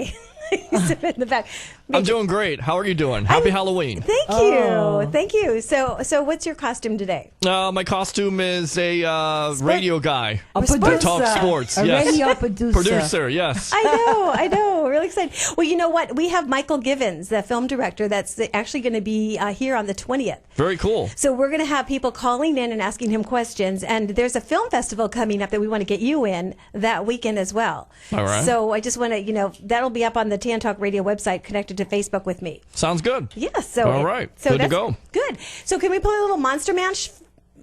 He's in the back. I'm doing great. How are you doing? Happy Halloween. Thank you. Thank you. So what's your costume today? My costume is a radio guy. A that producer. talks sports. A yes. radio producer. Producer, yes. I know. Really excited. Well, you know what? We have Michael Givens, the film director, that's actually going to be here on the 20th. Very cool. So we're going to have people calling in and asking him questions. And there's a film festival coming up that we want to get you in that weekend as well. All right. So I just want to, that'll be up on the Tan Talk Radio website connected to Facebook with me. Sounds good. Yeah. So all right. So good to that's go. Good. So can we play a little Monster Mash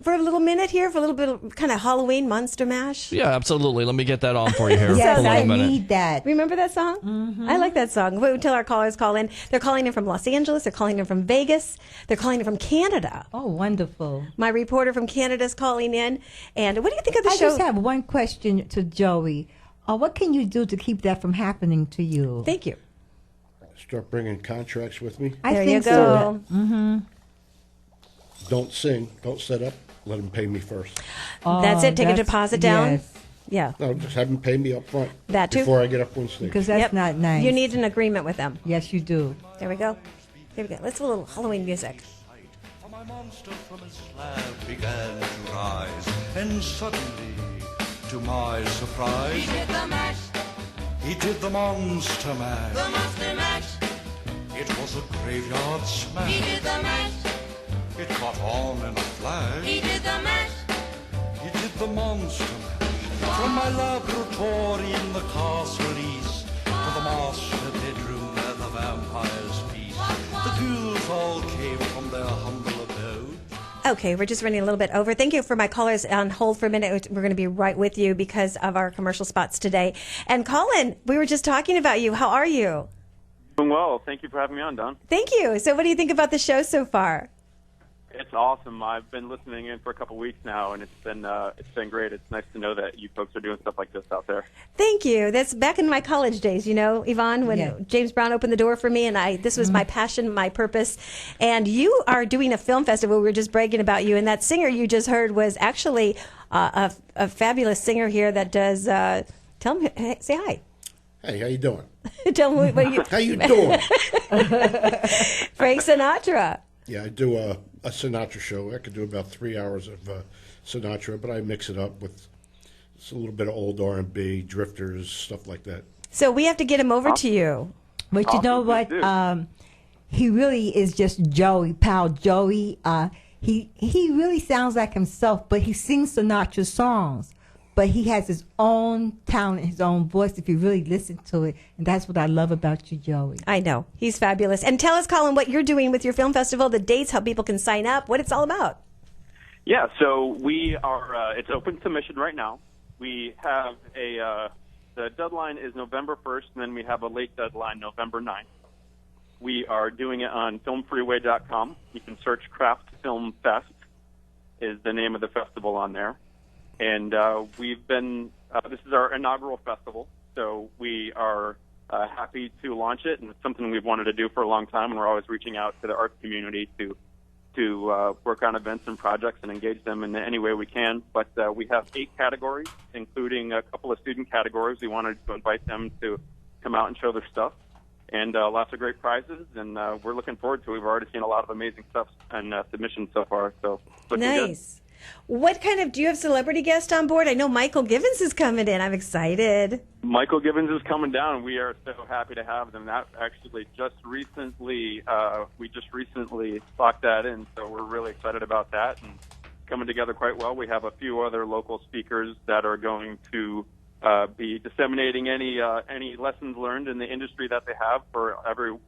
for a little minute here, for a little bit of kind of Halloween Monster Mash? Yeah, absolutely. Let me get that on for you here Yes, for a I little minute. need that. Remember that song? Mm-hmm. I like that song. Wait until our callers call in. They're calling in from Los Angeles. They're calling in from Vegas. They're calling in from Canada. Oh, wonderful. My reporter from Canada is calling in. And what do you think of the I show? just have one question to Joey. What can you do to keep that from happening to you? Thank you. Start bringing contracts with me. I There think you so. go. Don't sing. Don't set up. Let them pay me first. That's it. Take a deposit down. Yes, Yeah. No, just have them pay me up front. That too? Before I get up on stage. because that's Yep. not nice. You need an agreement with them. Yes, you do. There we go. There we go. Let's do a little Halloween music. For my monster from his slab began to rise, and suddenly, to my surprise, He did the mash, he did the monster mash. the monster mash. It was a graveyard He smash. did the mash, It caught on in a flash. he did the mash. He did the monster mash. From my laboratory in the castle east to the master bedroom where the vampires feast, the ghouls all came from their humble abode. Okay, we're just running a little bit over. Thank you for my callers on hold for a minute. We're going to be right with you because of our commercial spots today. And Colin, we were just talking about you. How are you? Doing well. Thank you for having me on, Don. Thank you. So what do you think about the show so far? It's awesome. I've been listening in for a couple weeks now, and it's been great. It's nice to know that you folks are doing stuff like this out there. Thank you. That's back in my college days, Yvonne, when Yeah. James Brown opened the door for me, and this was my passion, my purpose. And you are doing a film festival. We were just bragging about you, and that singer you just heard was actually a fabulous singer here that does. Tell him, hey, say hi. Hey, how you doing? Tell me what you. How you doing? Frank Sinatra. Yeah, I do a Sinatra show. I could do about 3 hours of Sinatra, but I mix it up with a little bit of old R&B, drifters, stuff like that. So we have to get him over to you. But you know Awesome, what? please do. He really is just Joey, pal Joey. He really sounds like himself, but he sings Sinatra songs. But he has his own talent, his own voice, if you really listen to it. And that's what I love about you, Joey. I know. He's fabulous. And tell us, Colin, what you're doing with your film festival, the dates, how people can sign up, what it's all about. Yeah, so we are. It's open submission right now. We have the deadline is November 1st, and then we have a late deadline, November 9th. We are doing it on filmfreeway.com. You can search Craft Film Fest is the name of the festival on there. And we've been, this is our inaugural festival, so we are happy to launch it, and it's something we've wanted to do for a long time, and we're always reaching out to the arts community to work on events and projects and engage them in any way we can. But we have 8 categories, including a couple of student categories. We wanted to invite them to come out and show their stuff, and lots of great prizes, and we're looking forward to it. We've already seen a lot of amazing stuff and submissions so far, so looking good. Nice. What do you have celebrity guests on board? I know Michael Givens is coming in. I'm excited. Michael Givens is coming down. We are so happy to have them. That actually we just recently locked that in, so we're really excited about that and coming together quite well. We have a few other local speakers that are going to be disseminating any lessons learned in the industry that they have for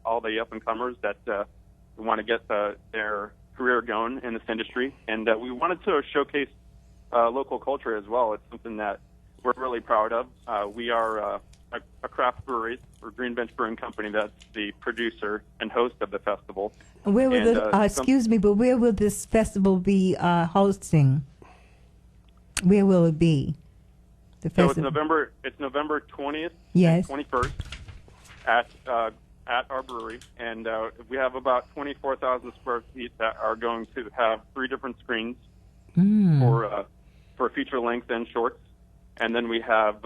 all the up and comers that want to get their career going in this industry, and we wanted to showcase local culture as well. It's something that we're really proud of. We are a craft brewery, or Green Bench Brewing Company, that's the producer and host of the festival. Where will excuse me, but where will this festival be hosting? Where will it be? The So festival. it's November 20th Yes. and 21st at our brewery, and we have about 24,000 square feet that are going to have 3 different screens for feature length and shorts, and then we have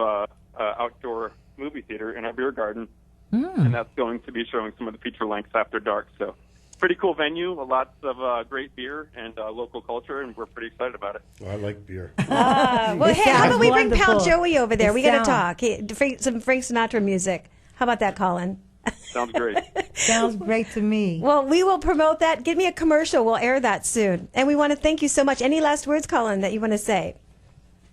outdoor movie theater in our beer garden and that's going to be showing some of the feature lengths after dark. So, pretty cool venue, lots of great beer and local culture, and we're pretty excited about it. I like beer. Well, It hey, how sounds about we bring Pal wonderful. Joey over there? It We got to sounds- talk. Some Frank Sinatra music. How about that, Colin? Sounds great. Sounds great to me. Well, we will promote that. Give me a commercial. We'll air that soon. And we want to thank you so much. Any last words, Colin, that you want to say?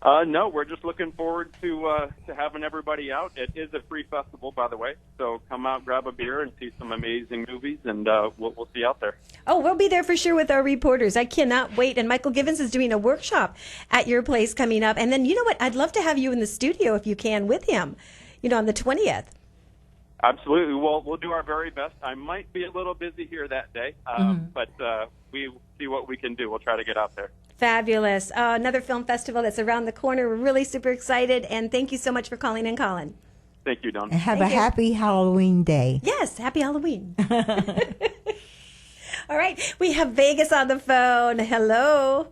No, we're just looking forward to having everybody out. It is a free festival, by the way, so come out, grab a beer, and see some amazing movies, and we'll see you out there. Oh, we'll be there for sure with our reporters. I cannot wait. And Michael Givens is doing a workshop at your place coming up. And then, you know what? I'd love to have you in the studio if you can with him, on the 20th. Absolutely. Well, we'll do our very best. I might be a little busy here that day, but we will see what we can do. We'll try to get out there. Fabulous. Another film festival that's around the corner. We're really super excited. And thank you so much for calling in, Colin. Thank you, Don. And have Thank a you. happy Halloween day. Yes, happy Halloween. All right, we have Vegas on the phone. Hello.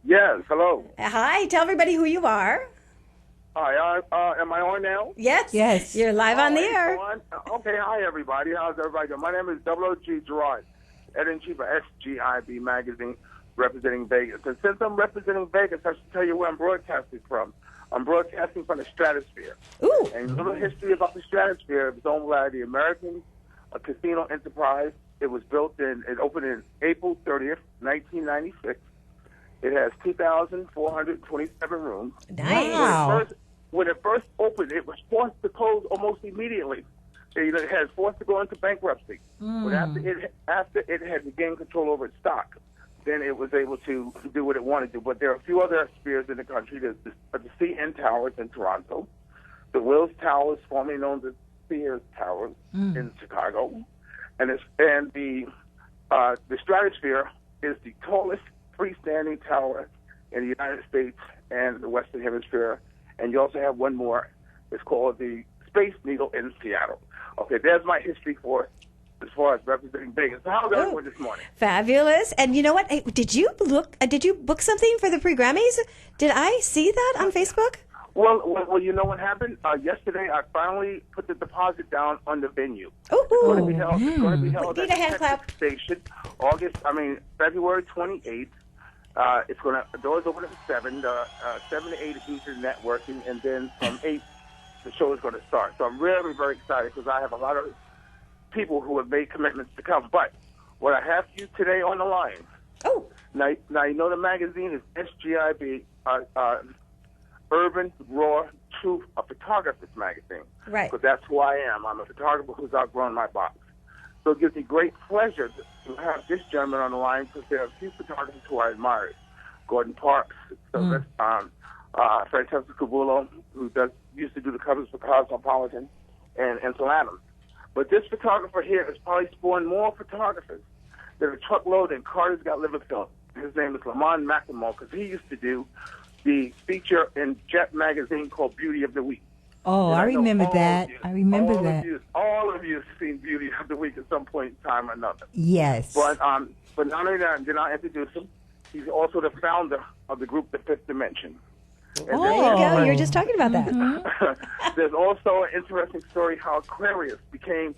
Yes, hello. Hi, tell everybody who you are. Hi, am I on now? Yes. Yes. You're live on the Oh, air. on? Okay, hi everybody. How's everybody doing? My name is OG Gerard, editor-in-chief of SGIB magazine, representing Vegas. And since I'm representing Vegas, I should tell you where I'm broadcasting from. I'm broadcasting from the Stratosphere. Ooh. And a little history about the Stratosphere. It was owned by the American Casino Enterprise. It opened in April 30th, 1996. It has 2,427 rooms. Nice. Wow. When it first opened, it was forced to close almost immediately. It had forced to go into bankruptcy. But after it had regained control over its stock, then it was able to do what it wanted to do. But there are a few other spheres in the country. There's the CN Towers in Toronto, the Wills Towers, formerly known as Sears Towers in Chicago, and the Stratosphere is the tallest freestanding tower in the United States and the Western Hemisphere. And you also have one more. It's called the Space Needle in Seattle. Okay, there's my history as far as representing Vegas. So how's everyone this morning? Fabulous. And you know what? Hey, did you book something for the pre-Grammys? Did I see that on Facebook? Well, you know what happened? Yesterday, I finally put the deposit down on the venue. Ooh. It's going to be held Need at a hand the clap. Texas Station, February 28th. The doors open at 7. 7 to 8 is usually networking, and then from 8, the show is going to start. So I'm really very excited because I have a lot of people who have made commitments to come. But what I have for you today on the line. Oh. Now you know the magazine is SGIB, Urban Raw Truth, a photographer's magazine. Right. Because that's who I am. I'm a photographer who's outgrown my box. So it gives me great pleasure to have this gentleman on the line because there are a few photographers who I admire. Gordon Parks, Francesco Cavulo, who used to do the covers for Cosmopolitan, and Ansel Adams. But this photographer here has probably spawned more photographers than a truckload in Carter's Got Liver Film. His name is Lamont McLemore because he used to do the feature in Jet magazine called Beauty of the Week. Oh, And I know remember all that. of you- I remember all that. All of you have seen Beauty of the Week at some point in time or another. Yes. But not only that, then I introduce him. He's also the founder of the group The Fifth Dimension. And There you go. Oh. You were just talking about that. there's also an interesting story how Aquarius became,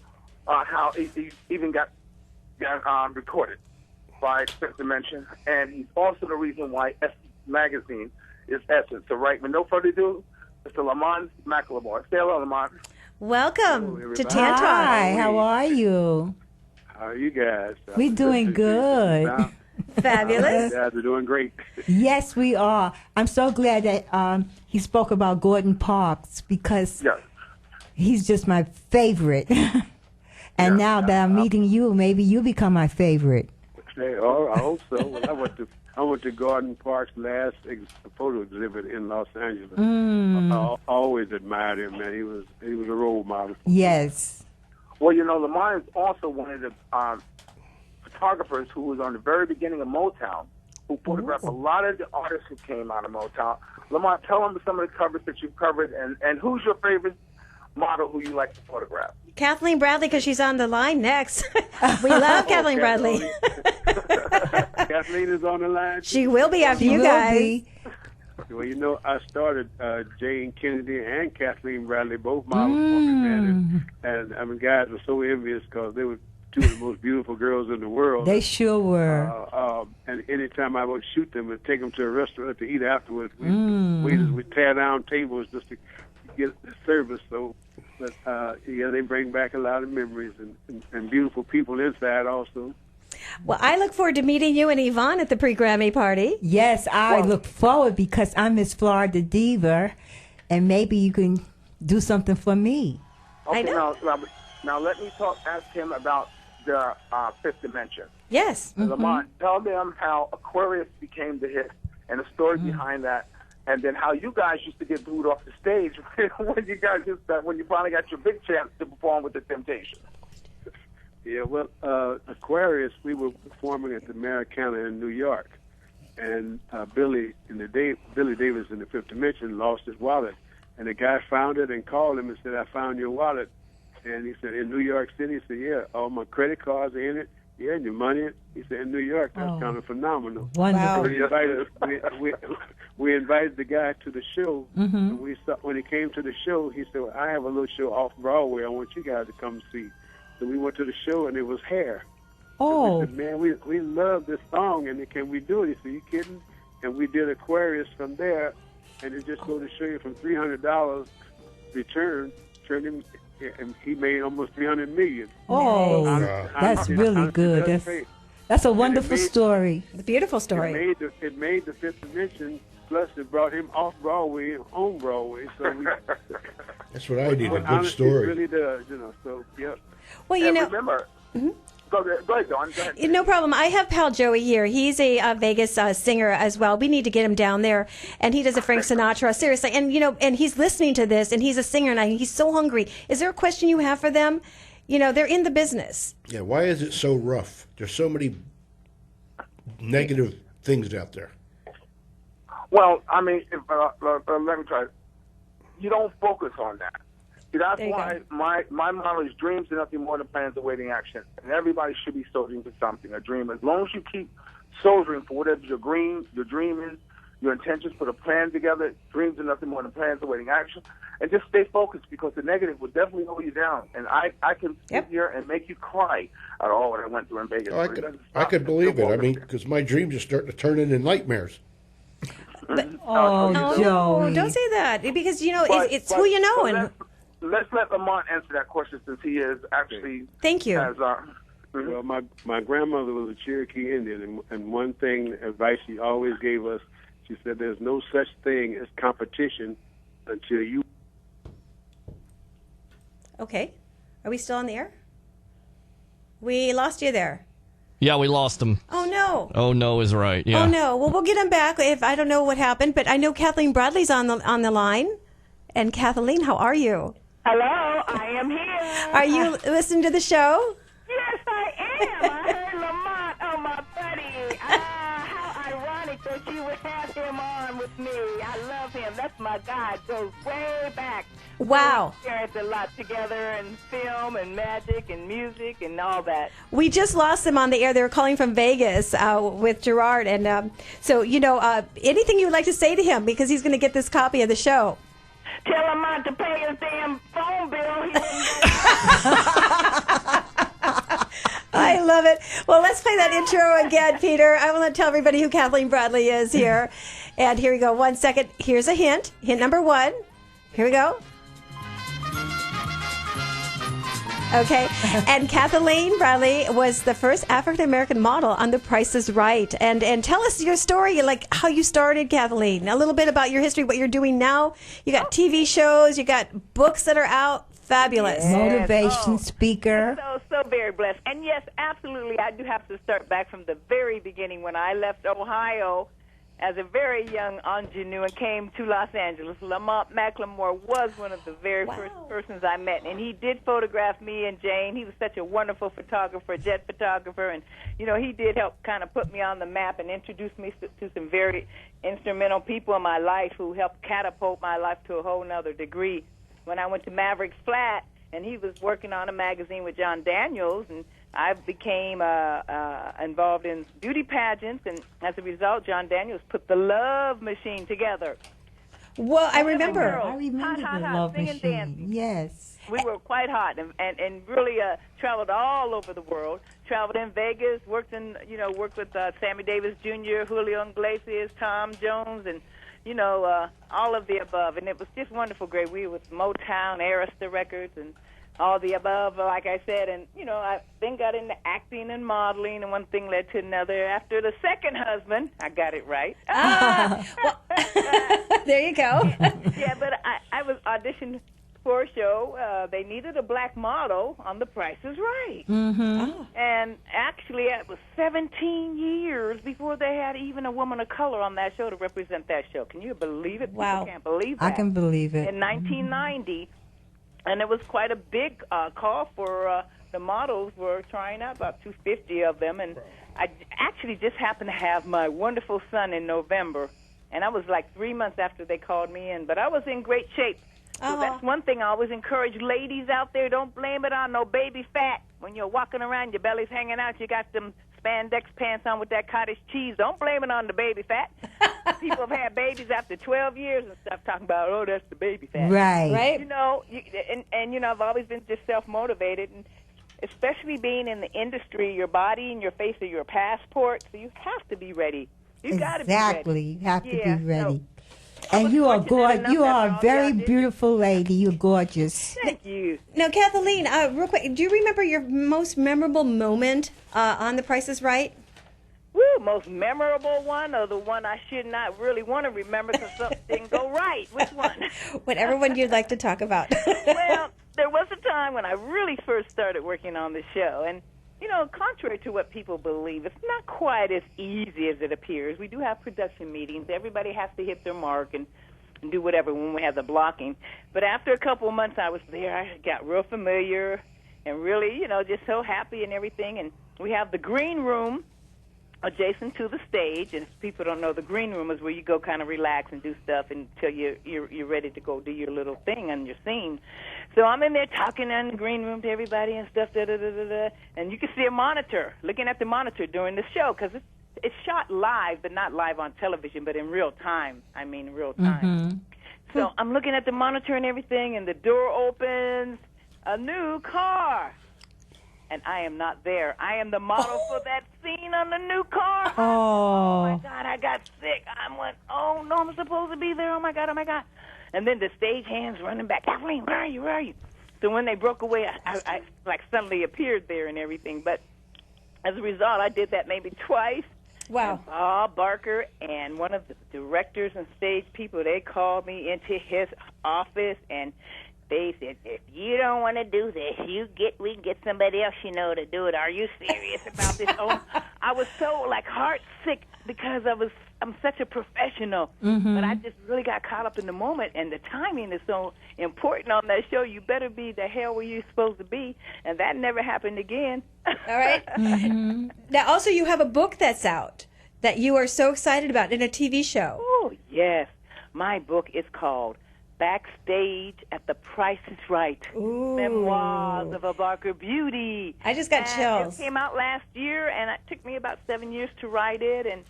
how he even got recorded by Fifth Dimension, and he's also the reason why Essence Magazine is Essence. So right, with no further ado, Mr. Lamont McLemore. Say hello, Lamont. Welcome to everybody. Tan Talk. Hi, how are you? How are you guys? We're doing good. Fabulous. You guys are doing great. Yes, we are. I'm so glad that he spoke about Gordon Parks because Yes. he's just my favorite. And now that I'm meeting you, maybe you become my favorite. Hey, oh, I hope so. Well, I went to Gordon Parks' last photo exhibit in Los Angeles. I always admired him, man. He was a role model. Yes. Well, you know, Lamont is also one of the photographers who was on the very beginning of Motown, who photographed a lot of the artists who came out of Motown. Lamont, tell them some of the covers that you've covered, and who's your favorite model who you like to photograph? Kathleen Bradley, because she's on the line next. We love Kathleen Bradley. Kathleen is on the line. She will be after you Will guys. be. Well, you know, I started Jane Kennedy and Kathleen Bradley, both models for me, man. And I mean, guys were so envious because they were two of the most beautiful girls in the world. They sure were. And anytime I would shoot them and take them to a restaurant to eat afterwards, waiters would tear down tables just to get the service. So, but yeah, they bring back a lot of memories and beautiful people inside also. Well, I look forward to meeting you and Yvonne at the pre-Grammy party. Yes, I look forward because I'm Miss Florida Diva, and maybe you can do something for me. Okay, I know. Now let me ask him about the Fifth Dimension. Yes. Lamont, tell them how Aquarius became the hit and the story behind that, and then how you guys used to get booed off the stage when you finally got your big chance to perform with the Temptations. Yeah, well, Aquarius, we were performing at the Americana in New York, and Billy Davis in the Fifth Dimension lost his wallet, and the guy found it and called him and said, "I found your wallet," and he said, "In New York City?" He said, "Yeah, all my credit cards are in it." "Yeah, and your money?" He said, "In New York." That's kind of phenomenal. Wonderful. We invited the guy to the show. And when he came to the show, he said, "Well, I have a little show off Broadway. I want you guys to come see." So we went to the show, and it was Hair. Oh. We said, "Man, we love this song, and can we do it?" He said, "You kidding?" And we did Aquarius from there, and it just goes to show you from $300 turned him, and he made almost $300 million. Oh, that's really good. That's a wonderful story. The beautiful story. It made the Fifth Dimension. Plus, it brought him off Broadway and on Broadway. So That's what I need, a good honestly, story. It really does, you know. So, yeah. Well, you know. Remember. Go ahead, Dawn. Go ahead. No problem. I have pal Joey here. He's a Vegas singer as well. We need to get him down there, and he does a Frank Sinatra. Seriously, and you know, and he's listening to this, and he's a singer, and he's so hungry. Is there a question you have for them? You know, they're in the business. Yeah, why is it so rough? There's so many negative things out there. Well, I mean, let me try. You don't focus on that. See, that's why my motto is dreams are nothing more than plans awaiting action. And everybody should be soldiering for something, a dream. As long as you keep soldiering for whatever your dream is, your intentions, put a plan together, dreams are nothing more than plans awaiting action. And just stay focused because the negative will definitely hold you down. And I can sit here and make you cry at all what I went through in Vegas. I could believe it. I mean, because my dreams are starting to turn into nightmares. Joey. Don't say that because you know it's who you know. And let's let Lamont answer that question since he is actually. Thank you. Well, my grandmother was a Cherokee Indian, and one thing advice she always gave us, she said, "There's no such thing as competition until you." Okay, are we still on the air? We lost you there. Yeah, we lost him. Oh no. Oh no is right. Yeah. Oh no. Well, we'll get him back. If I don't know what happened, but I know Kathleen Bradley's on the line. And Kathleen, how are you? Hello, I am here. Are you listening to the show? Yes, I am. I heard Lamont, oh my buddy. How ironic that you would have him on with me. I love him. That's my guy. Goes way back. Wow. We experienced a lot together in film and magic and music and all that. We just lost them on the air. They were calling from Vegas with Gerard. And so, you know, anything you would like to say to him because he's going to get this copy of the show. Tell him not to pay his damn phone bill. He I love it. Well, let's play that intro again, Peter. I want to tell everybody who Kathleen Bradley is here. And here we go. 1 second. Here's a hint. Hint number 1. Here we go. Okay. And Kathleen Bradley was the first African-American model on The Price is Right. And tell us your story, like how you started, Kathleen. A little bit about your history, what you're doing now. You got TV shows, you got books that are out. Fabulous. Motivation speaker. So very blessed. And yes, absolutely, I do have to start back from the very beginning when I left Ohio as a very young ingenue and came to Los Angeles. Lamont McLemore was one of the very first persons I met, and he did photograph me and Jane. He was such a wonderful photographer, jet photographer, and, you know, he did help kind of put me on the map and introduce me to some very instrumental people in my life who helped catapult my life to a whole nother degree. When I went to Maverick's Flat, and he was working on a magazine with John Daniels, and I became involved in beauty pageants, and as a result, John Daniels put the Love Machine together. Well, I Hot remember. hot, the hot, Love singing, Machine. dancing. Yes. We were quite hot and really traveled all over the world. Traveled in Vegas, worked with Sammy Davis Jr., Julio Iglesias, Tom Jones, and all of the above. And it was just wonderful, great. We were with Motown, Arista Records, and all the above, like I said. And I then got into acting and modeling, and one thing led to another. After the second husband, I got it right. There you go. Yeah, but I was auditioned for a show. They needed a black model on The Price is Right. Oh. And actually, it was 17 years before they had even a woman of color on that show to represent that show. Can you believe it? Wow. People can't believe that. I can believe it. In 1990, and it was quite a big call for the models were trying out, about 250 of them. And I actually just happened to have my wonderful son in November. And I was like 3 months after they called me in, but I was in great shape. So that's one thing I always encourage ladies out there. Don't blame it on no baby fat. When you're walking around, your belly's hanging out, you got them spandex pants on with that cottage cheese. Don't blame it on the baby fat. People have had babies after 12 years and stuff talking about, oh, that's the baby fat. Right. Right? I've always been just self-motivated, and especially being in the industry, your body and your face are your passport, so you have to be ready. You got to be ready. Exactly. You have to Yeah, be ready. so I was And you are fortunate gorgeous. enough You after are a all the very auditions- beautiful lady. You're gorgeous. Thank you. Now, Kathleen, real quick, do you remember your most memorable moment on The Price is Right? Woo, most memorable one, or the one I should not really want to remember because something didn't go right? Which one? Whatever one you'd like to talk about. Well, there was a time when I really first started working on the show, and contrary to what people believe, it's not quite as easy as it appears. We do have production meetings. Everybody has to hit their mark and do whatever when we have the blocking. But after a couple of months I was there, I got real familiar and really, just so happy and everything. And we have the green room adjacent to the stage. And if people don't know, the green room is where you go kind of relax and do stuff until you're ready to go do your little thing on your scene. So I'm in there talking in the green room to everybody and stuff, and you can see a monitor, looking at the monitor during the show, because it's shot live, but not live on television, but in real time. I mean, real time. So I'm looking at the monitor and everything, and the door opens, a new car. And I am not there. I am the model for that scene on the new car. Oh, my God, I got sick. I went, oh, no, I'm supposed to be there. Oh, my God, oh, my God. And then the stage hands running back. Kathleen, where are you? Where are you? So when they broke away, I like suddenly appeared there and everything. But as a result, I did that maybe twice. Wow. And Bob Barker and one of the directors and stage people, they called me into his office and they said, if you don't want to do this, we can get somebody else to do it. Are you serious about this? Oh, I was so heart sick because I'm such a professional, but I just really got caught up in the moment, and the timing is so important on that show. You better be the hell where you're supposed to be, and that never happened again. All right. Now, also, you have a book that's out that you are so excited about in a TV show. Oh, yes. My book is called Backstage at The Price is Right. Ooh. Memoirs of a Barker Beauty. I just got chills. It came out last year, and it took me about 7 years to write it, and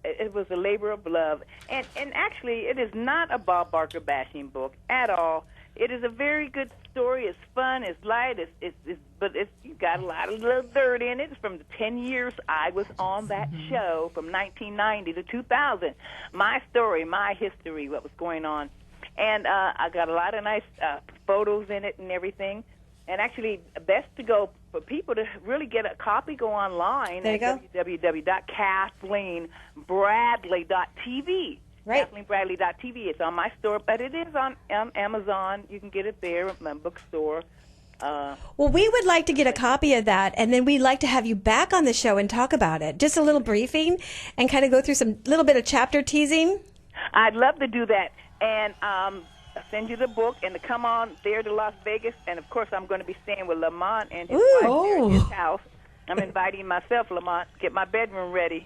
it was a labor of love. And actually, it is not a Bob Barker bashing book at all. It is a very good story. It's fun. It's light. But it's got a lot of little dirt in it. It's from the 10 years I was on that show, from 1990 to 2000. My story, my history, what was going on. And I got a lot of nice photos in it and everything. And actually, best to go for people to really get a copy, go online there you at www.KathleenBradley.tv. Right. KathleenBradley.tv. It's on my store, but it is on Amazon. You can get it there, my bookstore. Well, we would like to get a copy of that, and then we'd like to have you back on the show and talk about it. Just a little briefing and kind of go through some little bit of chapter teasing. I'd love to do that. And I'll send you the book and to come on there to Las Vegas. And, of course, I'm going to be staying with Lamont and his wife there at his house. I'm inviting myself, Lamont. Get my bedroom ready.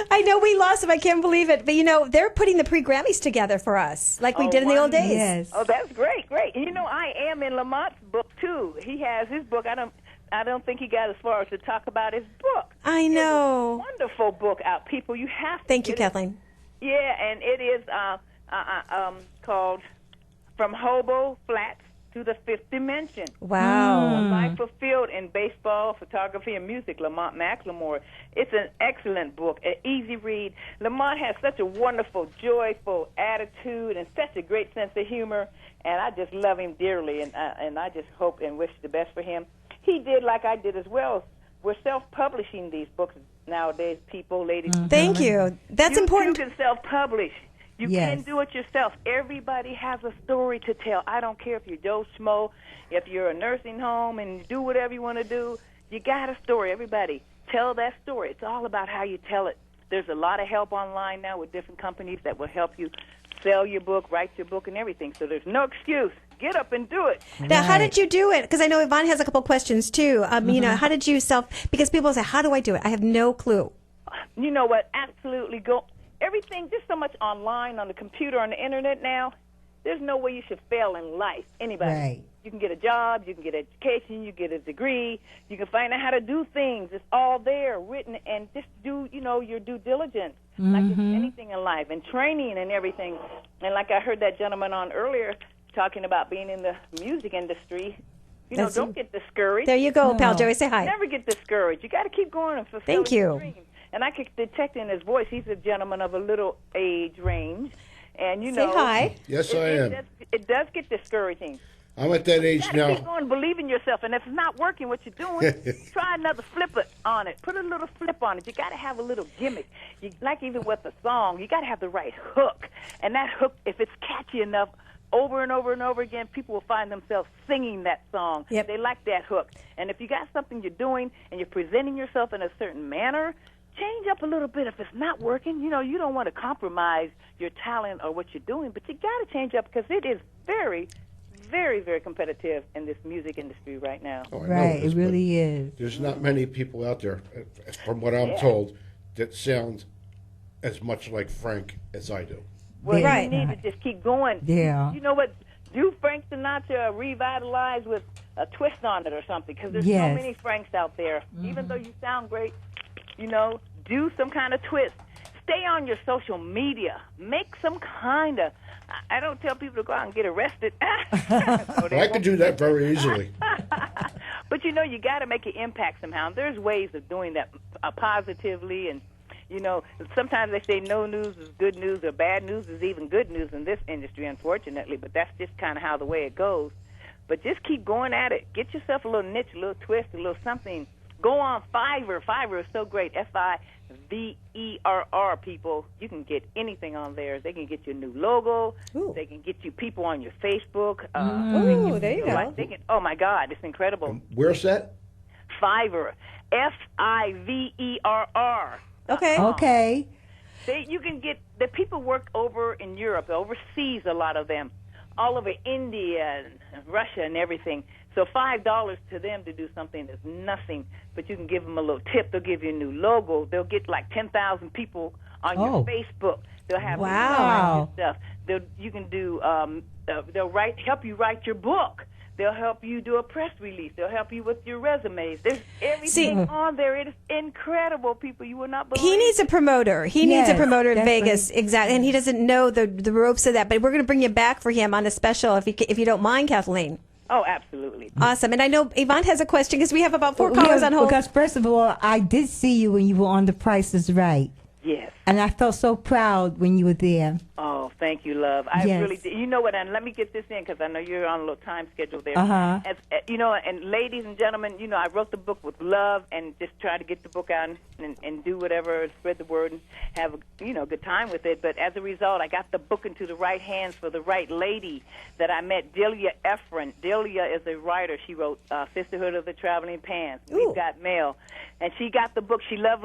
I know we lost him. I can't believe it. But, they're putting the pre-Grammys together for us, like we did in the old days. Yes. Oh, that's great, great. And I am in Lamont's book too. He has his book. I don't think he got as far as to talk about his book. I know. Wonderful book out, people. You have to. Thank you, get it. Kathleen. Yeah, and it is called From Hobo Flats to the Fifth Dimension. Wow. Life fulfilled in baseball, photography, and music, Lamont McLemore. It's an excellent book, an easy read. Lamont has such a wonderful, joyful attitude and such a great sense of humor, and I just love him dearly, and I just hope and wish the best for him. He did like I did as well. We're self-publishing these books nowadays, people, ladies. Thank you. That's important. You can self-publish. You Yes. can do it yourself. Everybody has a story to tell. I don't care if you're Joe Schmo, if you're a nursing home and you do whatever you want to do. You got a story. Everybody, tell that story. It's all about how you tell it. There's a lot of help online now with different companies that will help you sell your book, write your book, and everything. So there's no excuse. Get up and do it. Now, how did you do it? Because I know Yvonne has a couple questions, too. How did you because people say, how do I do it? I have no clue. You know what? Absolutely go. Everything, just so much online, on the computer, on the internet now. There's no way you should fail in life. Anybody. Right. You can get a job, you can get education, you get a degree, you can find out how to do things. It's all there, written, and just do, your due diligence, like it's anything in life, and training and everything. And like I heard that gentleman on earlier talking about being in the music industry, don't get discouraged. There you go, No. pal Joey. Say hi. Never get discouraged. You got to keep going and fulfill Thank your you. dream. And I could detect in his voice, he's a gentleman of a little age range. And, Say hi. Yes, I am. It does get discouraging. I'm at that age You gotta keep now. going, believe in yourself. And if it's not working, what you're doing, try another flip it on it. Put a little flip on it. You got to have a little gimmick. Like even with the song, you got to have the right hook. And that hook, if it's catchy enough, over and over and over again, people will find themselves singing that song. Yep. They like that hook. And if you got something you're doing and you're presenting yourself in a certain manner, change up a little bit. If it's not working, you don't want to compromise your talent or what you're doing, but you got to change up because it is very, very, very competitive in this music industry right now. Oh, I know Right, this, it but really is. There's not many people out there, from what I'm told, that sound as much like Frank as I do. Well, Right. you need to just keep going. Yeah. You know what? Do Frank Sinatra revitalize with a twist on it or something? Because there's Yes. so many Franks out there. Even though you sound great, do some kind of twist. Stay on your social media. Make some kind of. I don't tell people to go out and get arrested. I could do that very easily. But you got to make an impact somehow. There's ways of doing that positively, and sometimes they say no news is good news or bad news is even good news in this industry, unfortunately. But that's just kind of how the way it goes. But just keep going at it. Get yourself a little niche, a little twist, a little something. Go on Fiverr. Fiverr is so great. FIVERR, people. You can get anything on there. They can get you a new logo. Ooh. They can get you people on your Facebook. Ooh, there you go. Oh, my God. It's incredible. Where's that? Fiverr. FIVERR. Okay. Okay. You can get the people work over in Europe, overseas, a lot of them, all over India and Russia and everything. So $5 to them to do something is nothing, but you can give them a little tip. They'll give you a new logo. They'll get like 10,000 people on your Facebook. They'll have Wow. stuff. You can do. They'll help you write your book. They'll help you do a press release. They'll help you with your resumes. There's everything on there. It is incredible, people. You will not believe. He needs a promoter. He needs a Yes, promoter in definitely. Vegas, exactly, and he doesn't know the ropes of that. But we're going to bring you back for him on a special, if you don't mind, Kathleen. Oh, absolutely. Awesome. And I know Yvonne has a question because we have about 4 callers on hold. Because first of all, I did see you when you were on The Price is Right. Yes. And I felt so proud when you were there. Oh, thank you, love. I Yes. really did. You know what? And let me get this in because I know you're on a little time schedule there. Uh-huh. And ladies and gentlemen, I wrote the book with love and just try to get the book out and do whatever, spread the word and have a good time with it. But as a result, I got the book into the right hands for the right lady that I met, Delia Ephron. Delia is a writer. She wrote Sisterhood of the Traveling Pants, We've Got Mail. And she got the book. She loved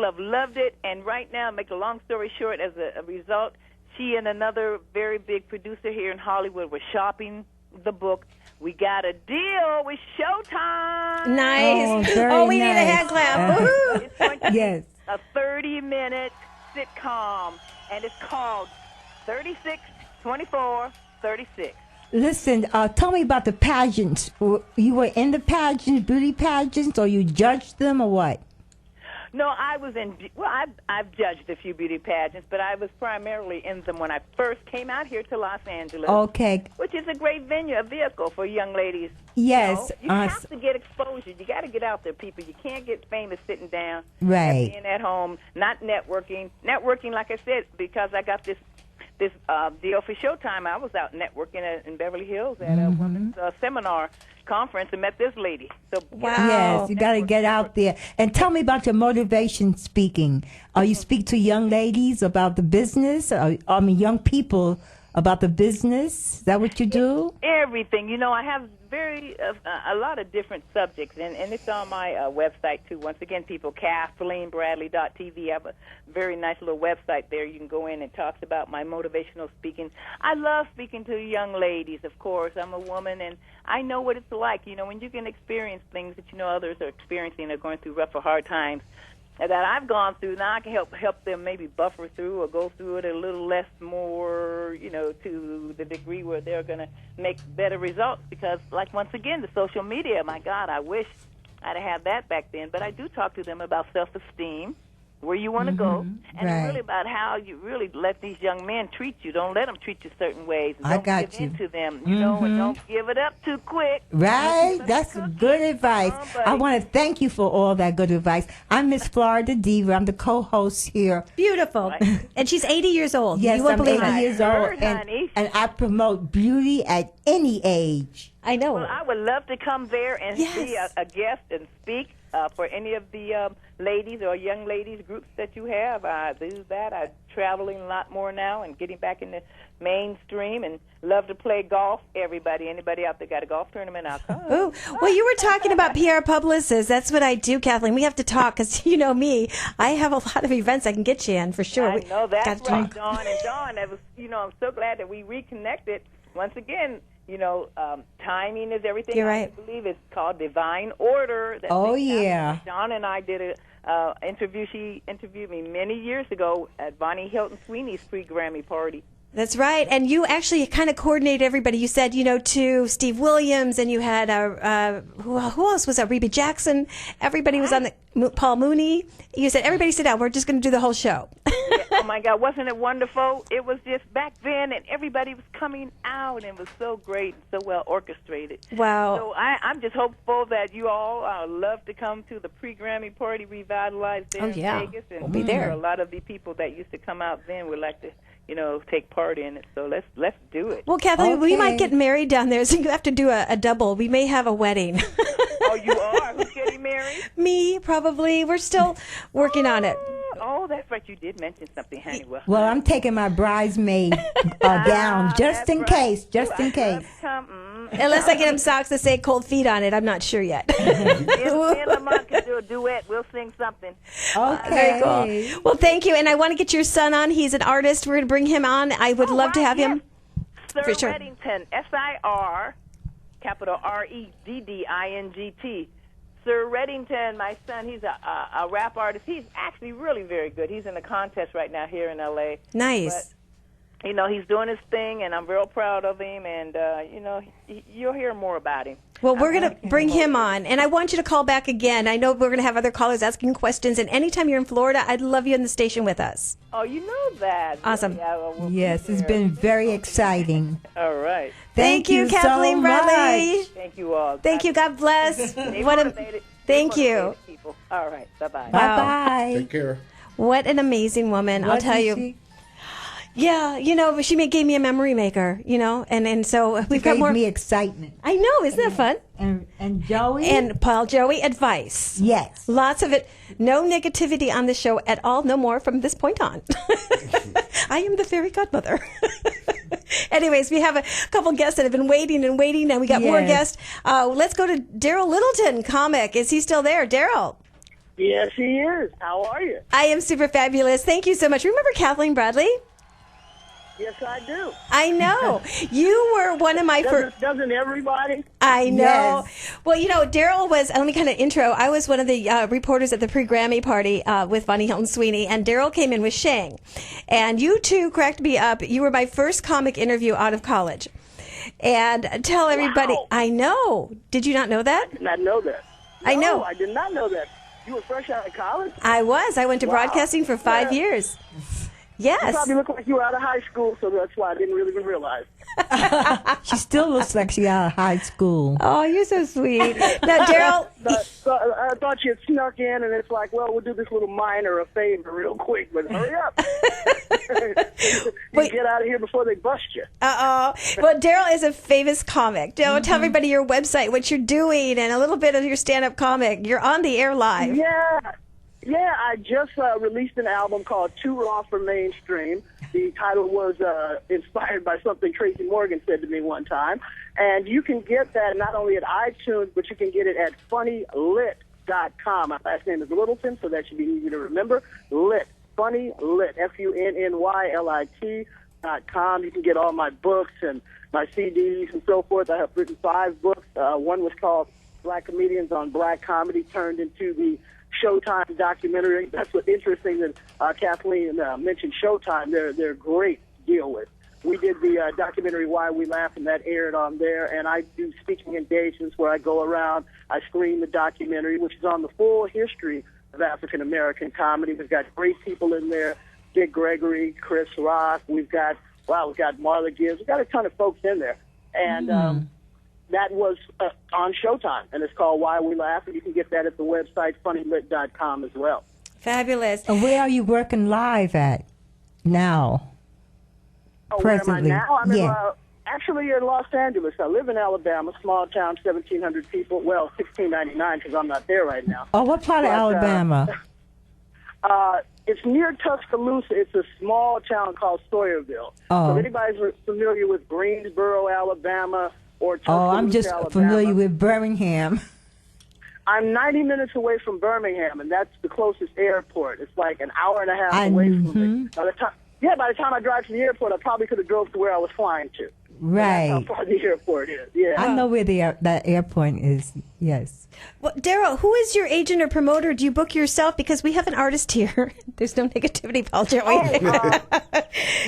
it. And right now, make a long story short, as a result, she and another very big producer here in Hollywood were shopping the book. We got a deal with Showtime. Nice. Oh, very we need a nice. hand clap. Woohoo. It's going to Yes. be a 30-minute sitcom, and it's called 362436. Listen, tell me about the pageants. You were in the pageants, beauty pageants, or you judged them, or what? No, I was in. Well, I've judged a few beauty pageants, but I was primarily in them when I first came out here to Los Angeles. Okay. Which is a great venue, a vehicle for young ladies. Yes. You have to get exposure. You got to get out there, people. You can't get famous sitting down, Right. and being at home, not networking. Networking, like I said, because I got this deal for Showtime. I was out networking in Beverly Hills at a women's seminar conference and met this lady. So Yes, you got to get out there. And tell me about your motivation speaking. You speak to young ladies about the business? Young people about the business? Is that what you do? Everything. You know, I have a lot of different subjects, and it's on my website, too. Once again, people, KathleenBradley.tv. I have a very nice little website there. You can go in and talks about my motivational speaking. I love speaking to young ladies, of course. I'm a woman, and I know what it's like, you know, when you can experience things that you know others are experiencing or going through rough or hard times that I've gone through. Now I can help them maybe buffer through or go through it a little less more, you know, to the degree where they're going to make better results. Because, like, once again, the social media, my God, I wish I'd have had that back then. But I do talk to them about self-esteem, where you want to go, and right. really about how you really let these young men treat you. Don't let them treat you certain ways. And I don't got give you. in to them, you know, and don't give it up too quick. Right? That's good advice. I want to thank you for all that good advice. I'm Miss Florida Diva. I'm the co-host here. Beautiful. And she's 80 years old. Yes, you won't I'm believe 80 it. years old, Heard, honey. and I promote beauty at any age. I know. Well, I would love to come there and be a guest and speak for any of the ladies or young ladies groups that you have. I do that. I'm traveling a lot more now and getting back in the mainstream, and love to play golf. Anybody out there got a golf tournament, I'll come. Ooh. Well, you were talking about PR publicists. That's what I do, Kathleen. We have to talk because you know me. I have a lot of events I can get you in for sure. I know that's Gotta right, talk. Dawn. And Dawn, that was, you know, I'm so glad that we reconnected once again. You know, timing is everything. You're I right. believe it's called Divine Order. That Oh, thing happened. yeah. Dawn and I did a interview. She interviewed me many years ago at Bonnie Hilton Sweeney's pre-Grammy party. That's right. And you actually kind of coordinated everybody. You said, you know, to Steve Williams, and you had who else was that? Reba Jackson. Everybody was on the Paul Mooney. You said, everybody sit down. We're just going to do the whole show. Oh my God, wasn't it wonderful? It was just back then, and everybody was coming out, and it was so great and so well orchestrated. Wow. So I'm just hopeful that you all love to come to the pre-Grammy party revitalized there Oh, yeah. in Vegas, and We'll be there. A lot of the people that used to come out then would like to, you know, take part in it. So let's do it. Well, Kathleen, we might Okay. get married down there, so you have to do a double. We may have a wedding. Oh, you are? Who's getting married? Me, probably. We're still working on it. Oh, that's right. You did mention something, honey. Well, I'm taking my bridesmaid down just that's in right. case, just in I'd love case. to come. Unless I get him socks that say cold feet on it. I'm not sure yet. Me and Lamont can do a duet. We'll sing something. Okay. Very cool. Well, thank you. And I want to get your son on. He's an artist. We're going to bring him on. I would love to have him. Sir For sure. Reddington, SIR, capital REDDINGT. Sir Reddington, my son, he's a rap artist. He's actually really very good. He's in a contest right now here in L.A. Nice. But, you know, he's doing his thing, and I'm real proud of him. And, you know, you'll hear more about him. Well, we're going to bring him on, and I want you to call back again. I know we're going to have other callers asking questions, and anytime you're in Florida, I'd love you in the station with us. Oh, you know that. Awesome. Yeah, well, we'll be Yes, it's there. been very exciting. All right. Thank you, so Kathleen Bradley. much. Thank you all. Thank you. God bless. Stay What a, motivated. thank Stay you. motivated, people. All right. Bye-bye. Bye-bye. Take care. What an amazing woman. I'll tell you. She Yeah, you know, she gave me a memory maker, you know, and so we've got gave more. me excitement. I know, isn't that fun? And Joey? And Paul Joey advice. yes. Lots of it. No negativity on the show at all. No more from this point on. I am the fairy godmother. Anyways, we have a couple guests that have been waiting, and we got more Yes. guests. Let's go to Daryl Littleton, comic. Is he still there? Daryl. Yes, he is. How are you? I am super fabulous. Thank you so much. Remember Kathleen Bradley? Yes, I do. I know. You were one of my first. Doesn't everybody? I know. Yes. Well, Daryl was, let me kind of intro. I was one of the reporters at the pre-Grammy party with Bonnie Hilton Sweeney, and Daryl came in with Shang. And you two cracked me up. You were my first comic interview out of college. And tell everybody, Wow. I know. Did you not know that? I did not know that. I know. No, I did not know that. You were fresh out of college? I was. I went to Wow. broadcasting for 5 Yeah. years. You Yes. probably look like you were out of high school, so that's why I didn't really even realize. She still looks like she out of high school. Oh, you're so sweet. Now, Daryl, So I thought you had snuck in, and it's like, well, we'll do this little minor a favor real quick, but hurry up. You get out of here before they bust you. uh-oh. Well, Daryl is a famous comic. Tell everybody your website, what you're doing, and a little bit of your stand-up comic. You're on the air live. Yeah, I just released an album called Too Raw for Mainstream. The title was inspired by something Tracy Morgan said to me one time. And you can get that not only at iTunes, but you can get it at funnylit.com. My last name is Littleton, so that should be easy to remember. Lit. Funnylit. FUNNYLIT.com. You can get all my books and my CDs and so forth. I have written 5 books. One was called Black Comedians on Black Comedy, turned into the Showtime documentary. That's what's interesting that Kathleen mentioned Showtime. They're great to deal with. We did the documentary Why We Laugh, and that aired on there. And I do speaking engagements where I go around, I screen the documentary, which is on the full history of African American comedy. We've got great people in there: Dick Gregory, Chris Rock. We've got Marla Gibbs. We've got a ton of folks in there, and that was on Showtime, and it's called Why We Laugh, and you can get that at the website funnylit.com as well. Fabulous. And where are you working live at now? Presently? Where am I now? I'm Yeah. actually in Los Angeles. I live in Alabama, small town, 1,700 people. Well, 1,699 because I'm not there right now. Oh, what part of Alabama? It's near Tuscaloosa. It's a small town called Sawyerville. Oh. So if anybody's familiar with Greensboro, Alabama, or Tuscaloosa, Oh, I'm just Alabama, familiar with Birmingham. I'm 90 minutes away from Birmingham, and that's the closest airport. It's like an hour and a half I- away from me. By the time I drive to the airport, I probably could have drove to where I was flying to. Right. That's how far the airport is. Yeah. I know where that airport is. Yes. Well, Daryl, who is your agent or promoter? Do you book yourself? Because we have an artist here. There's no negativity, Paul, don't we?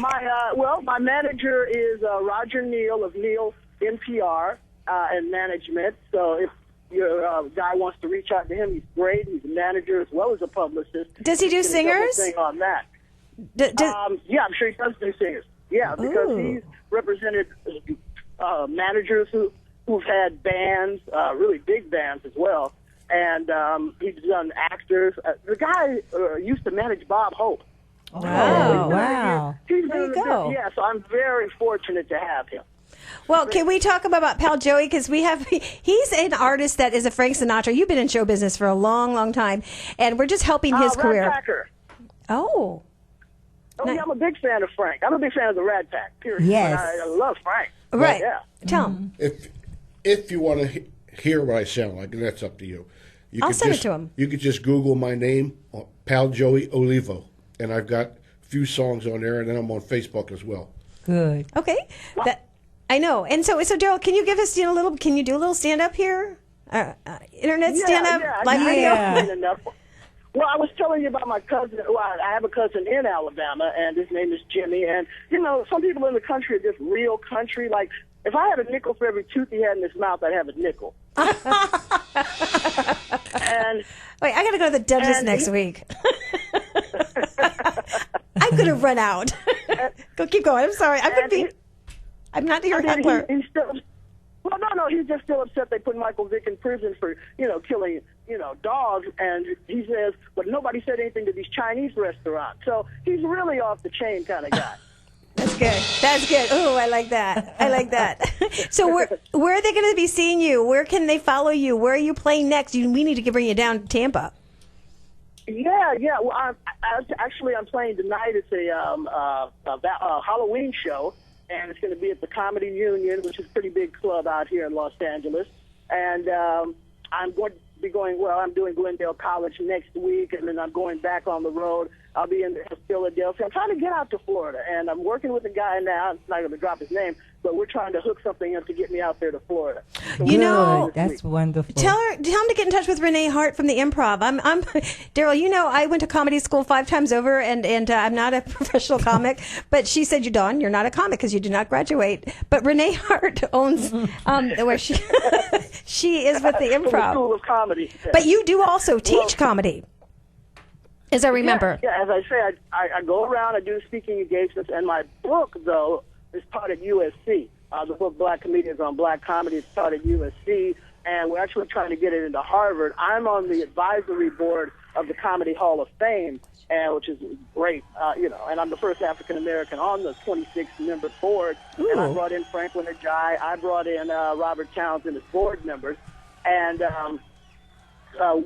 My manager is Roger Neal of Neal NPR and Management. So if your guy wants to reach out to him, he's great. He's a manager as well as a publicist. Does he do He's gonna double singers? thing on that. Yeah, I'm sure he does do singers. Yeah, because Ooh. he's represented managers who've had bands, really big bands as well. And he's done actors. The guy used to manage Bob Hope. Wow. Wow. He's There you been go. Yeah, so I'm very fortunate to have him. Well, can we talk about Pal Joey? Because he's an artist that is a Frank Sinatra. You've been in show business for a long, long time, and we're just helping his Rat career. Packer. Oh. Yeah, I'm a big fan of Frank. I'm a big fan of the Rat Pack, period. Yes. But I love Frank. Right. Yeah. Tell him. If you want to hear what I sound like, that's up to you. I'll send it to him. You could just Google my name, Pal Joey Olivo, and I've got a few songs on there, and then I'm on Facebook as well. Good. Okay. I know. And so Daryl, can you give us a little? Can you do a little stand up here? Internet stand up, live I radio. know enough. Well, I was telling you about my cousin. Well, I have a cousin in Alabama, and his name is Jimmy. And some people in the country are just real country. Like, if I had a nickel for every tooth he had in his mouth, I'd have a nickel. And wait, I got to go to the dentist next week. I'm going to run out. Go, keep going. I'm sorry. I'm not your heckler. He's still. Well, no, he's just still upset they put Michael Vick in prison for, killing, dogs. And he says, but nobody said anything to these Chinese restaurants. So he's really off the chain kind of guy. That's good. That's good. Oh, I like that. I like that. So where are they going to be seeing you? Where can they follow you? Where are you playing next? We need to bring you down to Tampa. Yeah. Well, I'm playing tonight. It's a Halloween show, and it's going to be at the Comedy Union, which is a pretty big club out here in Los Angeles. And I'm going to be I'm doing Glendale College next week, and then I'm going back on the road I'll be in Philadelphia. I'm trying to get out to Florida, and I'm working with a guy now. I'm not going to drop his name, but we're trying to hook something up to get me out there to Florida. So You know, that's wonderful. Tell him to get in touch with Renee Hart from the Improv. I'm Daryl. You know, I went to comedy school 5 times over, and I'm not a professional comic. But she said, Dawn, you're not a comic because you did not graduate. But Renee Hart owns where she she is with the From the Improv. School of Comedy. But you do also teach comedy, as I remember. Yeah, as I say, I go around, I do speaking engagements, and my book, though, is taught at USC. The book Black Comedians on Black Comedy is taught at USC, and we're actually trying to get it into Harvard. I'm on the advisory board of the Comedy Hall of Fame, which is great, and I'm the first African-American on the 26-member board. Ooh. And I brought in Franklin Ajay. I brought in Robert Townsend as board members. And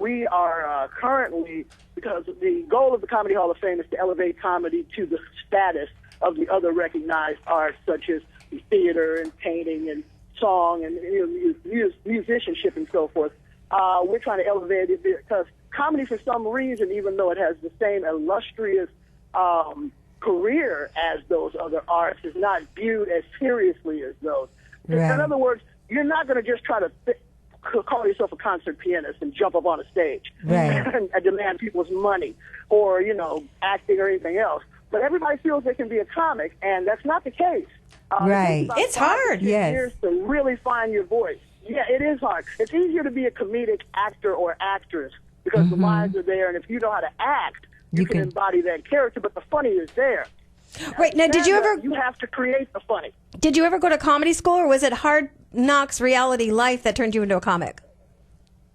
we are currently, because the goal of the Comedy Hall of Fame is to elevate comedy to the status of the other recognized arts, such as theater and painting and song and musicianship and so forth. We're trying to elevate it because comedy, for some reason, even though it has the same illustrious career as those other arts, is not viewed as seriously as those. Right. In other words, you're not going to just try to call yourself a concert pianist and jump up on a stage and demand people's money or, acting or anything else. But everybody feels they can be a comic, and that's not the case. Right. It's hard. Yes. Years to really find your voice. Yeah, it is hard. It's easier to be a comedic actor or actress because the lines are there, and if you know how to act, you can embody that character, but the funny is there. Right. Now, did you ever... You have to create the funny. Did you ever go to comedy school, or was it Hard Knocks reality life that turned you into a comic?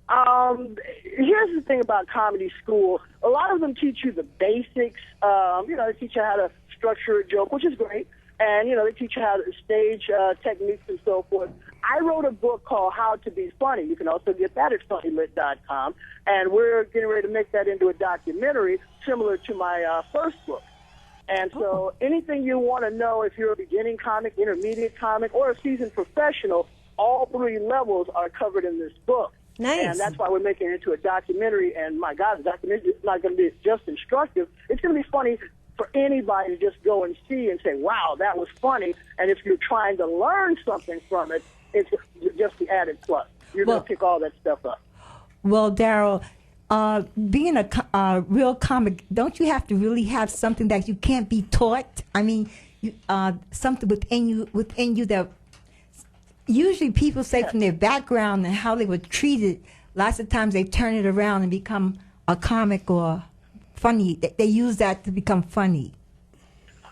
Here's the thing about comedy school. A lot of them teach you the basics. They teach you how to structure a joke, which is great. And, they teach you how to stage techniques and so forth. I wrote a book called How to Be Funny. You can also get that at funnylit.com. And we're getting ready to make that into a documentary similar to my first book. And so anything you want to know, if you're a beginning comic, intermediate comic, or a seasoned professional, all 3 levels are covered in this book. Nice. And that's why we're making it into a documentary. And my God, the documentary is not going to be just instructive. It's going to be funny for anybody to just go and see and say, wow, that was funny. And if you're trying to learn something from it, it's just the added plus. You're going to pick all that stuff up. Well, Daryl, being a real comic, don't you have to really have something that you can't be taught? I mean, something within you that usually people say from their background and how they were treated, lots of times they turn it around and become a comic or funny. They use that to become funny.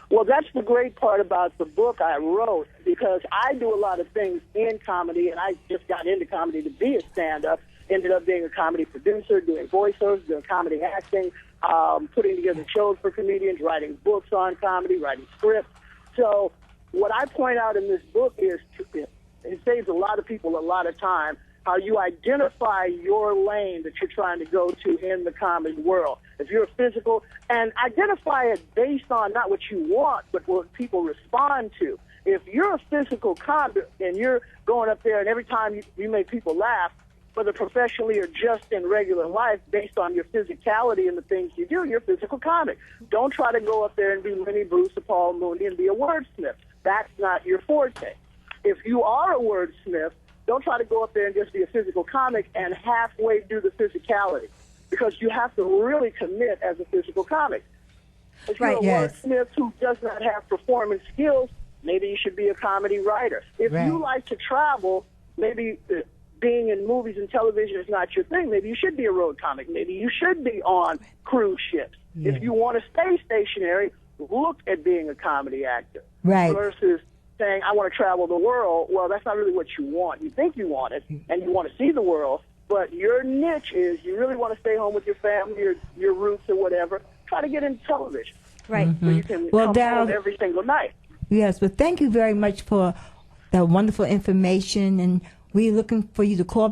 Well, that's the great part about the book I wrote, because I do a lot of things in comedy, and I just got into comedy to be a stand-up. Ended up being a comedy producer, doing voiceovers, doing comedy acting, putting together shows for comedians, writing books on comedy, writing scripts. So what I point out in this book is it saves a lot of people a lot of time, how you identify your lane that you're trying to go to in the comedy world. If you're physical, and identify it based on not what you want, but what people respond to. If you're a physical comic and you're going up there and every time you make people laugh, whether professionally or just in regular life, based on your physicality and the things you do, you're a physical comic. Don't try to go up there and be Lenny Bruce or Paul Mooney and be a wordsmith. That's not your forte. If you are a wordsmith, don't try to go up there and just be a physical comic and halfway do the physicality, because you have to really commit as a physical comic. If you're a wordsmith who does not have performance skills, maybe you should be a comedy writer. If you like to travel, maybe being in movies and television is not your thing. Maybe you should be a road comic. Maybe you should be on cruise ships. Yeah. If you want to stay stationary, look at being a comedy actor. Right. Versus saying, I want to travel the world. Well, that's not really what you want. You think you want it, and you want to see the world, but your niche is you really want to stay home with your family, your roots or whatever. Try to get into television. Right. Mm-hmm. So you can come home every single night. Yes, well, thank you very much for that wonderful information, and we're looking for you to call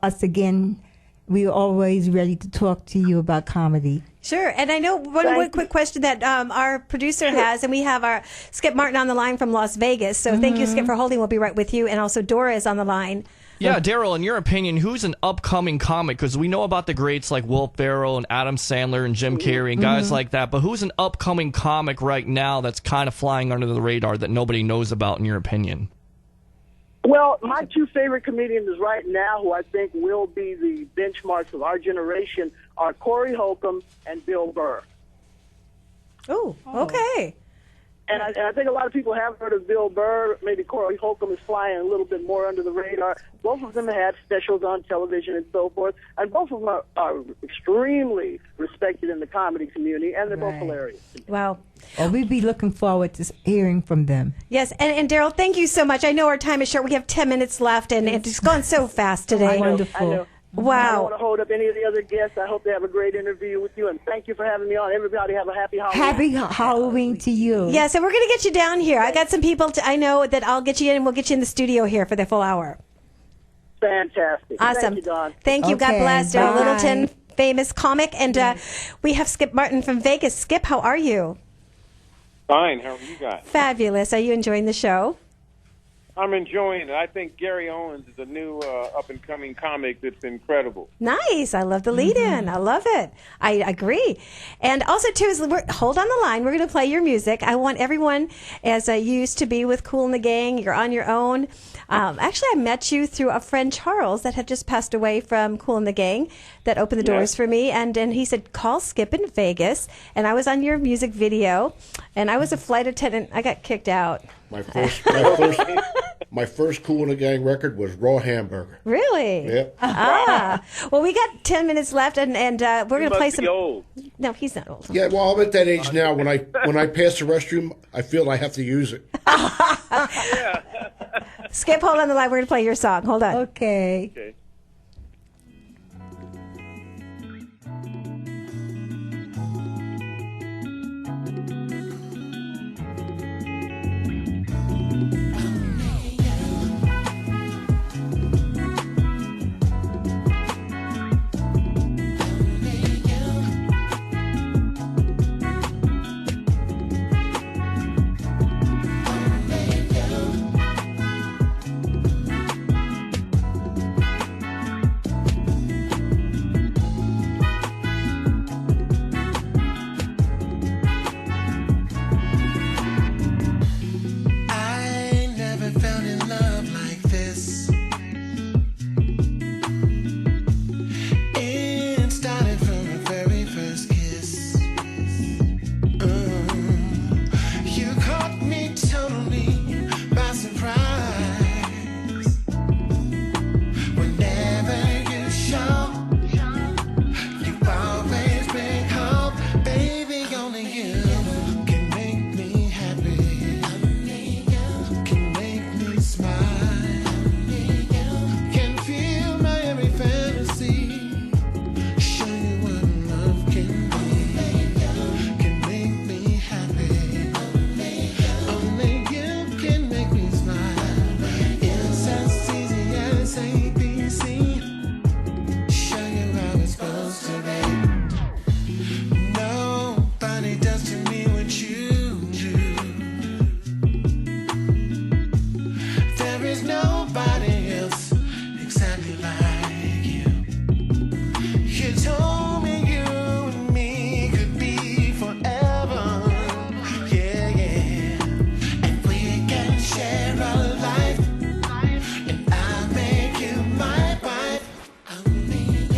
us again. We're always ready to talk to you about comedy. Sure. And I know one quick question that our producer has, and we have our Skip Martin on the line from Las Vegas. So thank you, Skip, for holding. We'll be right with you. And also Dora is on the line Yeah, Daryl, in your opinion, who's an upcoming comic? Because we know about the greats like Will Ferrell and Adam Sandler and Jim Carrey and guys like that, but who's an upcoming comic right now that's kind of flying under the radar that nobody knows about, in your opinion? Well, my two favorite comedians right now, who I think will be the benchmarks of our generation, are Corey Holcomb and Bill Burr. Oh, okay. And I think a lot of people have heard of Bill Burr. Maybe Corey Holcomb is flying a little bit more under the radar. Both of them have specials on television and so forth. And both of them are extremely respected in the comedy community, and they're both hilarious. Wow. Well, we'd be looking forward to hearing from them. Yes, and Daryl, thank you so much. I know our time is short. We have 10 minutes left, and it's gone so fast today. Wonderful. I know. Wow. I don't want to hold up any of the other guests. I hope they have a great interview with you, and thank you for having me on. Everybody have a happy Halloween. Happy Halloween to you. Yes, and we're going to get you down here. I got some people I know that I'll get you in, and we'll get you in the studio here for the full hour. Fantastic. Awesome. Thank you, Don. Thank you. God Okay, bless. Daryl bye. Littleton, famous comic. And we have Skip Martin from Vegas. Skip, how are you? Fine. How are you guys? Fabulous. Are you enjoying the show? I'm enjoying it. I think Gary Owens is a new up-and-coming comic that's incredible. Nice. I love the lead-in. I love it. I agree. And also, too, hold on the line. We're going to play your music. I want everyone, as you used to be with Kool and the Gang, you're on your own. Actually, I met you through a friend, Charles, that had just passed away from Kool and the Gang, that opened the doors for me. And he said, call Skip in Vegas. And I was on your music video, and I was a flight attendant. I got kicked out. My first Kool and the Gang record was Raw Hamburger. Really? Yep. Well, we got 10 minutes left, and we're going to play some. Old. No, he's not old. Yeah, well, I'm at that age now. When I pass the restroom, I feel I have to use it. Skip, hold on the line. We're going to play your song. Hold on. Okay. Okay. I never fell in love like this. It started from our very first kiss. You caught me totally by surprise. Whenever you show, you always bring hope. Baby, only you can make me happy. Can make me smile. Can feel my every fantasy. Show you what love can be. Can make me happy. Only you can make me smile. It's as easy as ABC. Show you how it's supposed to be. Nobody does to me what you do. There is nobody else exactly like you. You told me you and me could be forever. Yeah, yeah. And we can share our life. And I'll make you my wife. Only you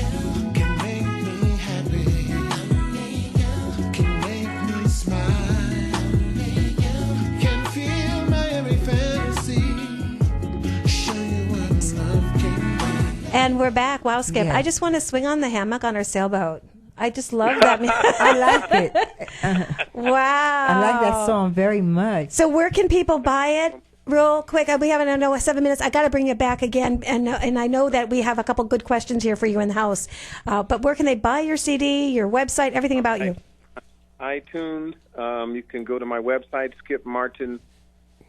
can make me happy. Can make me smile. Can feel my every fantasy. Show you what love can be. And we're back. Wow, Skip. Yeah. I just want to swing on the hammock on our sailboat. I just love that. I like it. Wow. I like that song very much. So where can people buy it? Real quick, we have, I don't know, 7 minutes. I got to bring it back again, and I know that we have a couple good questions here for you in the house. But where can they buy your CD, your website, everything about you? iTunes. You can go to my website, Skip Martin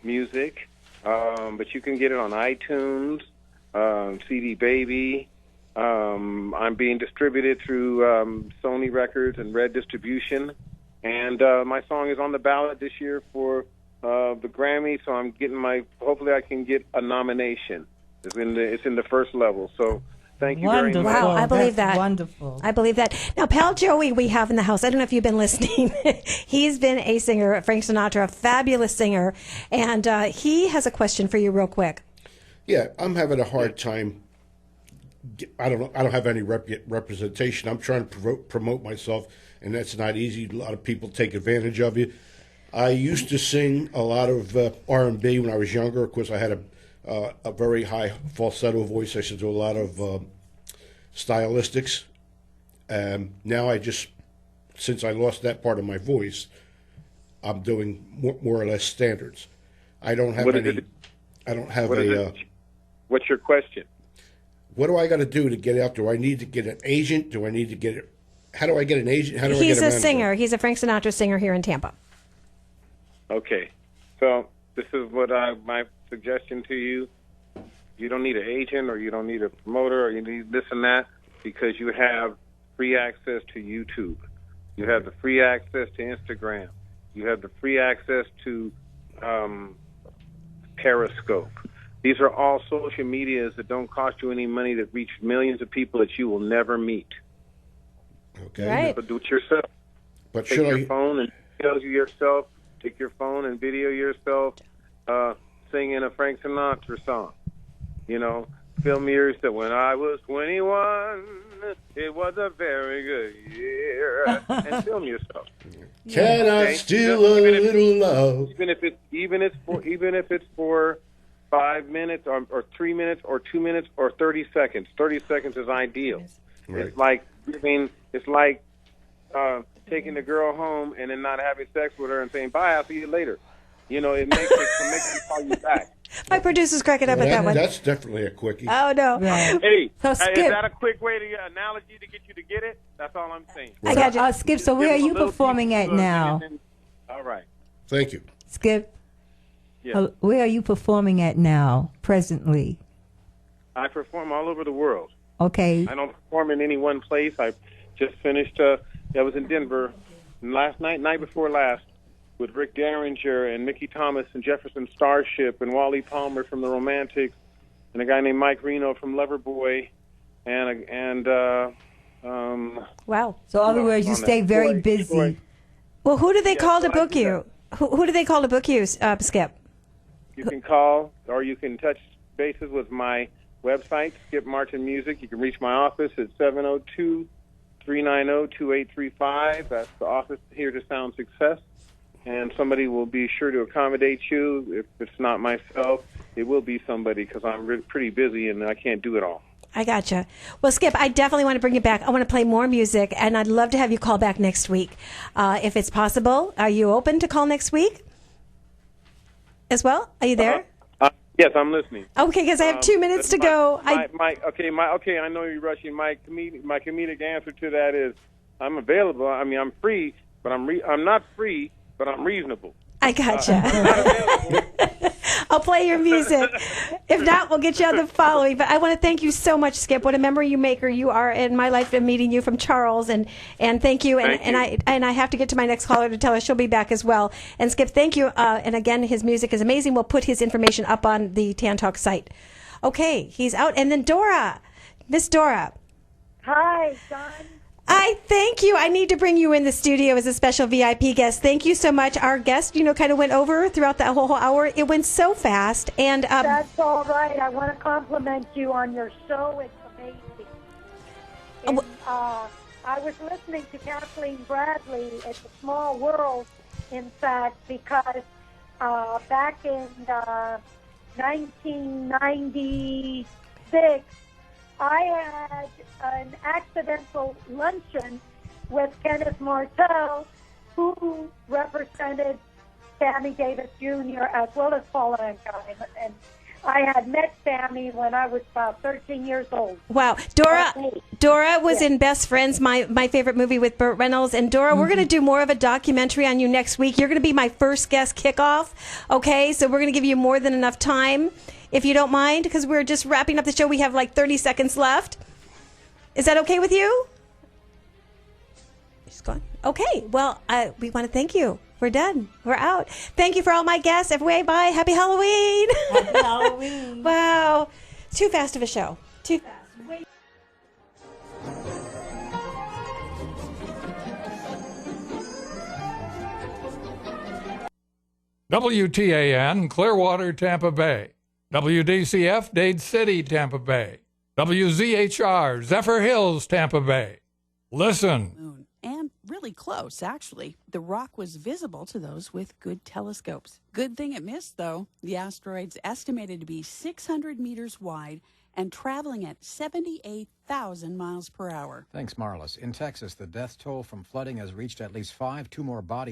Music. But you can get it on iTunes, CD Baby. I'm being distributed through Sony Records and Red Distribution. And my song is on the ballot this year for the Grammy, so I'm getting hopefully I can get a nomination. It's in the first level. So thank you very Wonderful. much. Wow, I believe That's that. wonderful. I believe that. Now, Pal Joey, we have in the house. I don't know if you've been listening. He's been a singer, Frank Sinatra, a fabulous singer, and he has a question for you, real quick. Yeah, I'm having a hard time. I don't have any representation. I'm trying to promote myself, and that's not easy. A lot of people take advantage of you. I used to sing a lot of R&B when I was younger. Of course, I had a very high falsetto voice. I used to do a lot of stylistics. Now since I lost that part of my voice, I'm doing more or less standards. I don't have What's your question? What do I got to do to get out? Do I need to get an agent? Do I need to get it? How do I get an agent? How do I get He's a a manager? singer. He's a Frank Sinatra singer here in Tampa. Okay, so this is what my suggestion to you. You don't need an agent, or you don't need a promoter, or you need this and that, because you have free access to YouTube. You have the free access to Instagram. You have the free access to Periscope. These are all social medias that don't cost you any money, that reach millions of people that you will never meet. Okay. Right. But do it yourself. But Take your phone and video yourself. Take your phone and video yourself singing a Frank Sinatra song. You know, film years that when I was 21, it was a very good year. And film yourself. Can I steal a little love? Even if it's for 5 minutes or 3 minutes or 2 minutes or 30 seconds. 30 seconds is ideal. Right. It's like taking the girl home and then not having sex with her and saying, bye, I'll see you later. You know, it makes them call you back. My producer's cracking up at that one. That's definitely a quickie. Oh, no. Right. Hey, So, is Skip. that a quick way to analogy to get you to get it? That's all I'm saying. I got you. Skip, so where are you performing at now? All right. Thank you. Skip, Yeah. where are you performing at now, presently? I perform all over the world. Okay. I don't perform in any one place. I just finished, I was in Denver night before last, with Rick Derringer and Mickey Thomas and Jefferson Starship and Wally Palmer from the Romantics and a guy named Mike Reno from Loverboy and Wow. So, in other words, you on that. stay very Troy. busy. Well, who do they call to so I book do you? Who do they call to book you, Skip? You can call or you can touch bases with my website, Skip Martin Music. You can reach my office at 702-390-2835. That's the office here to Sound Success. And somebody will be sure to accommodate you. If it's not myself, it will be somebody, because I'm pretty busy and I can't do it all. I gotcha. Well, Skip, I definitely want to bring you back. I want to play more music, and I'd love to have you call back next week. If it's possible, are you open to call next week as well? Are you there? Yes, I'm listening. Okay, because I have 2 minutes to go. Okay, I know you're rushing. My comedic answer to that is I'm available. I mean, I'm free, but I'm not free, but I'm reasonable. I gotcha. I'll play your music. If not, we'll get you on the following. But I want to thank you so much, Skip. What a memory maker you are in my life, and meeting you from Charles. And thank you. And I have to get to my next caller to tell her she'll be back as well. And Skip, thank you. And again, his music is amazing. We'll put his information up on the Tan Talk site. Okay, he's out. And then Dora, Miss Dora. Hi, John. I thank you. I need to bring you in the studio as a special VIP guest. Thank you so much. Our guest, kind of went over throughout the whole hour. It went so fast. And that's all right. I want to compliment you on your show. It's amazing. And, I was listening to Kathleen Bradley. It's a small world, in fact, because back in 1996, I had an accidental luncheon with Kenneth Martell, who represented Sammy Davis Jr. as well as Paula Mankind. And I had met Sammy when I was about 13 years old. Wow. Dora was in Best Friends, my favorite movie with Burt Reynolds. And Dora, we're going to do more of a documentary on you next week. You're going to be my first guest kickoff. Okay, so we're going to give you more than enough time, if you don't mind, because we're just wrapping up the show. We have like 30 seconds left. Is that okay with you? She's gone. Okay. Well, we want to thank you. We're done. We're out. Thank you for all my guests. Everywhere, bye. Happy Halloween. Happy Halloween. Wow. Too fast of a show. Too fast. Wait. WTAN, Clearwater, Tampa Bay. WDCF, Dade City, Tampa Bay. WZHR, Zephyr Hills, Tampa Bay. Listen. And really close, actually. The rock was visible to those with good telescopes. Good thing it missed, though. The asteroid's estimated to be 600 meters wide and traveling at 78,000 miles per hour. Thanks, Marlis. In Texas, the death toll from flooding has reached at least 5. 2 more bodies